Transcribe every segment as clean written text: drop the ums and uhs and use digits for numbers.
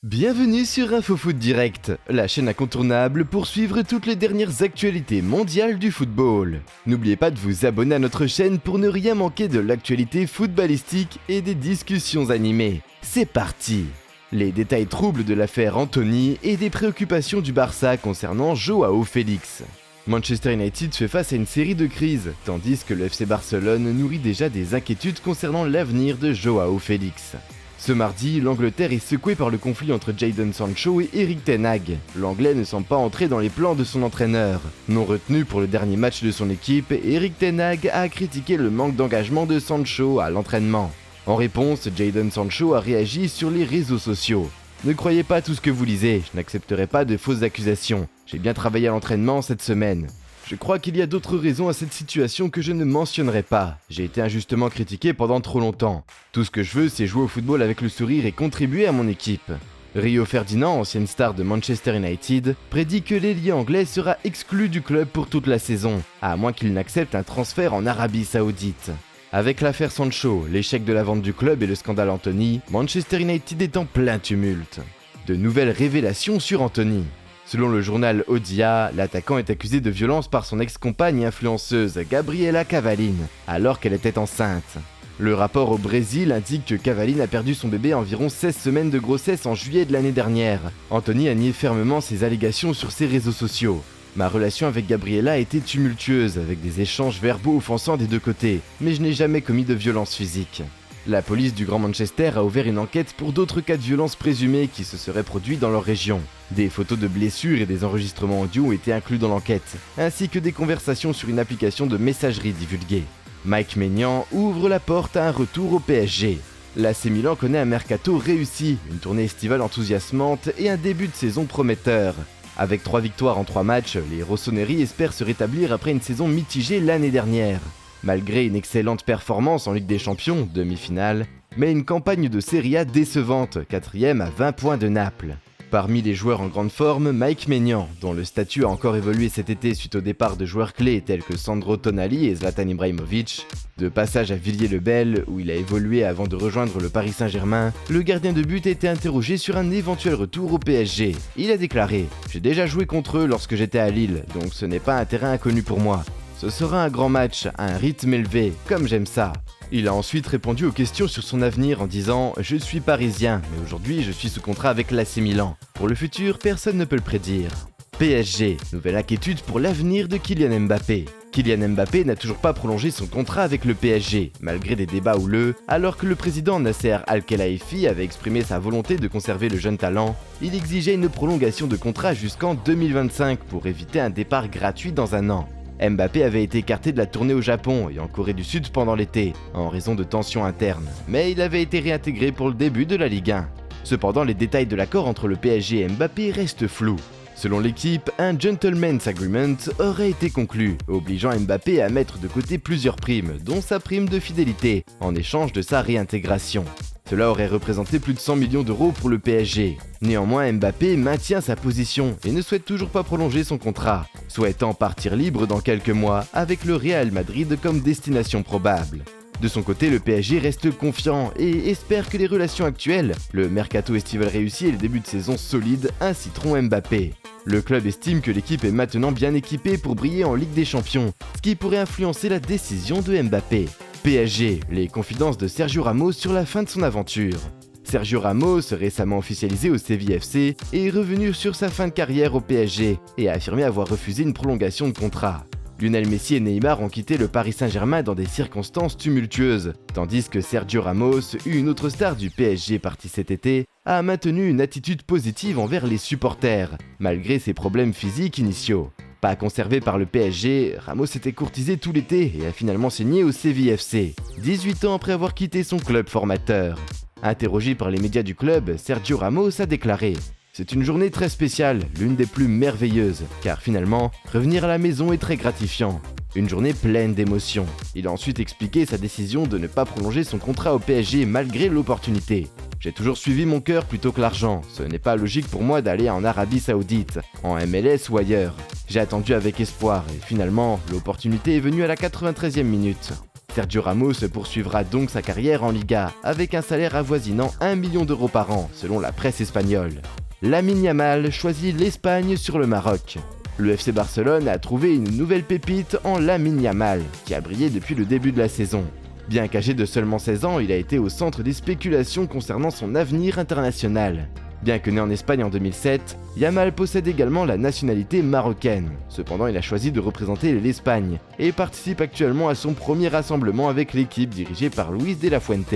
Bienvenue sur InfoFoot Direct, la chaîne incontournable pour suivre toutes les dernières actualités mondiales du football. N'oubliez pas de vous abonner à notre chaîne pour ne rien manquer de l'actualité footballistique et des discussions animées. C'est parti! Les détails troubles de l'affaire Anthony et des préoccupations du Barça concernant Joao Félix. Manchester United fait face à une série de crises, tandis que le FC Barcelone nourrit déjà des inquiétudes concernant l'avenir de Joao Félix. Ce mardi, l'Angleterre est secouée par le conflit entre Jadon Sancho et Erik ten Hag. L'Anglais ne semble pas entrer dans les plans de son entraîneur. Non retenu pour le dernier match de son équipe, Erik ten Hag a critiqué le manque d'engagement de Sancho à l'entraînement. En réponse, Jadon Sancho a réagi sur les réseaux sociaux. « Ne croyez pas tout ce que vous lisez, je n'accepterai pas de fausses accusations. J'ai bien travaillé à l'entraînement cette semaine. Je crois qu'il y a d'autres raisons à cette situation que je ne mentionnerai pas. J'ai été injustement critiqué pendant trop longtemps. Tout ce que je veux, c'est jouer au football avec le sourire et contribuer à mon équipe. » Rio Ferdinand, ancienne star de Manchester United, prédit que l'ailier anglais sera exclu du club pour toute la saison, à moins qu'il n'accepte un transfert en Arabie Saoudite. Avec l'affaire Sancho, l'échec de la vente du club et le scandale Anthony, Manchester United est en plein tumulte. De nouvelles révélations sur Anthony. Selon le journal Odia, l'attaquant est accusé de violence par son ex-compagne et influenceuse Gabriela Cavaline, alors qu'elle était enceinte. Le rapport au Brésil indique que Cavaline a perdu son bébé à environ 16 semaines de grossesse en juillet de l'année dernière. Anthony a nié fermement ces allégations sur ses réseaux sociaux. Ma relation avec Gabriela a été tumultueuse, avec des échanges verbaux offensants des deux côtés, mais je n'ai jamais commis de violence physique. La police du Grand Manchester a ouvert une enquête pour d'autres cas de violence présumés qui se seraient produits dans leur région. Des photos de blessures et des enregistrements audio ont été inclus dans l'enquête, ainsi que des conversations sur une application de messagerie divulguée. Mike Maignan ouvre la porte à un retour au PSG. L'AC Milan connaît un mercato réussi, une tournée estivale enthousiasmante et un début de saison prometteur. Avec 3 victoires en 3 matchs, les rossoneri espèrent se rétablir après une saison mitigée l'année dernière. Malgré une excellente performance en Ligue des Champions, demi-finale, mais une campagne de Serie A décevante, 4e à 20 points de Naples. Parmi les joueurs en grande forme, Mike Maignan, dont le statut a encore évolué cet été suite au départ de joueurs clés tels que Sandro Tonali et Zlatan Ibrahimovic. De passage à Villiers-le-Bel, où il a évolué avant de rejoindre le Paris Saint-Germain, le gardien de but a été interrogé sur un éventuel retour au PSG. Il a déclaré « J'ai déjà joué contre eux lorsque j'étais à Lille, donc ce n'est pas un terrain inconnu pour moi. Ce sera un grand match, à un rythme élevé, comme j'aime ça. » Il a ensuite répondu aux questions sur son avenir en disant « Je suis parisien, mais aujourd'hui je suis sous contrat avec l'AC Milan. Pour le futur, personne ne peut le prédire. » PSG, nouvelle inquiétude pour l'avenir de Kylian Mbappé. Kylian Mbappé n'a toujours pas prolongé son contrat avec le PSG, malgré des débats houleux, alors que le président Nasser Al-Khelaifi avait exprimé sa volonté de conserver le jeune talent. Il exigeait une prolongation de contrat jusqu'en 2025 pour éviter un départ gratuit dans un an. Mbappé avait été écarté de la tournée au Japon et en Corée du Sud pendant l'été, en raison de tensions internes, mais il avait été réintégré pour le début de la Ligue 1. Cependant, les détails de l'accord entre le PSG et Mbappé restent flous. Selon l'équipe, un gentleman's agreement aurait été conclu, obligeant Mbappé à mettre de côté plusieurs primes, dont sa prime de fidélité, en échange de sa réintégration. Cela aurait représenté plus de 100 millions d'euros pour le PSG. Néanmoins, Mbappé maintient sa position et ne souhaite toujours pas prolonger son contrat, souhaitant partir libre dans quelques mois avec le Real Madrid comme destination probable. De son côté, le PSG reste confiant et espère que les relations actuelles, le mercato estival réussi et le début de saison solide inciteront Mbappé. Le club estime que l'équipe est maintenant bien équipée pour briller en Ligue des Champions, ce qui pourrait influencer la décision de Mbappé. PSG, les confidences de Sergio Ramos sur la fin de son aventure. Sergio Ramos, récemment officialisé au Séville FC, est revenu sur sa fin de carrière au PSG et a affirmé avoir refusé une prolongation de contrat. Lionel Messi et Neymar ont quitté le Paris Saint-Germain dans des circonstances tumultueuses, tandis que Sergio Ramos, une autre star du PSG partie cet été, a maintenu une attitude positive envers les supporters, malgré ses problèmes physiques initiaux. Pas conservé par le PSG, Ramos était courtisé tout l'été et a finalement signé au Séville FC, 18 ans après avoir quitté son club formateur. Interrogé par les médias du club, Sergio Ramos a déclaré « C'est une journée très spéciale, l'une des plus merveilleuses, car finalement, revenir à la maison est très gratifiant. Une journée pleine d'émotions. » Il a ensuite expliqué sa décision de ne pas prolonger son contrat au PSG malgré l'opportunité. « J'ai toujours suivi mon cœur plutôt que l'argent. Ce n'est pas logique pour moi d'aller en Arabie Saoudite, en MLS ou ailleurs. J'ai attendu avec espoir et finalement, l'opportunité est venue à la 93e minute. » Sergio Ramos poursuivra donc sa carrière en Liga, avec un salaire avoisinant 1 million d'euros par an, selon la presse espagnole. Lamine Yamal choisit l'Espagne sur le Maroc. Le FC Barcelone a trouvé une nouvelle pépite en Lamine Yamal, qui a brillé depuis le début de la saison. Bien qu'âgé de seulement 16 ans, il a été au centre des spéculations concernant son avenir international. Bien que né en Espagne en 2007, Yamal possède également la nationalité marocaine. Cependant, il a choisi de représenter l'Espagne et participe actuellement à son premier rassemblement avec l'équipe dirigée par Luis de la Fuente.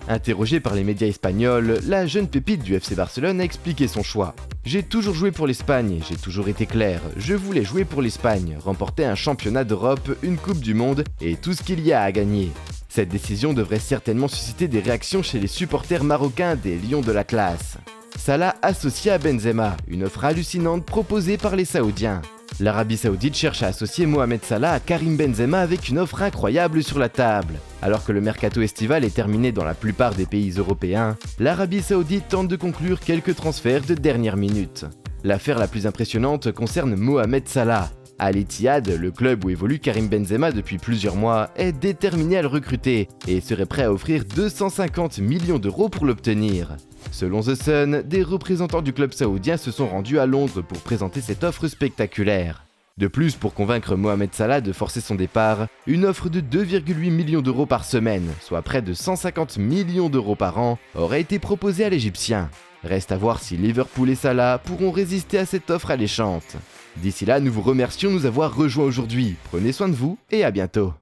Interrogé par les médias espagnols, la jeune pépite du FC Barcelone a expliqué son choix. « J'ai toujours joué pour l'Espagne, j'ai toujours été clair, je voulais jouer pour l'Espagne, remporter un championnat d'Europe, une Coupe du Monde et tout ce qu'il y a à gagner. » Cette décision devrait certainement susciter des réactions chez les supporters marocains des Lions de l'Atlas. Salah associé à Benzema, une offre hallucinante proposée par les Saoudiens. L'Arabie Saoudite cherche à associer Mohamed Salah à Karim Benzema avec une offre incroyable sur la table. Alors que le mercato estival est terminé dans la plupart des pays européens, l'Arabie Saoudite tente de conclure quelques transferts de dernière minute. L'affaire la plus impressionnante concerne Mohamed Salah. Al Ittihad, le club où évolue Karim Benzema depuis plusieurs mois, est déterminé à le recruter et serait prêt à offrir 250 millions d'euros pour l'obtenir. Selon The Sun, des représentants du club saoudien se sont rendus à Londres pour présenter cette offre spectaculaire. De plus, pour convaincre Mohamed Salah de forcer son départ, une offre de 2,8 millions d'euros par semaine, soit près de 150 millions d'euros par an, aurait été proposée à l'Égyptien. Reste à voir si Liverpool et Salah pourront résister à cette offre alléchante. D'ici là, nous vous remercions de nous avoir rejoints aujourd'hui. Prenez soin de vous et à bientôt.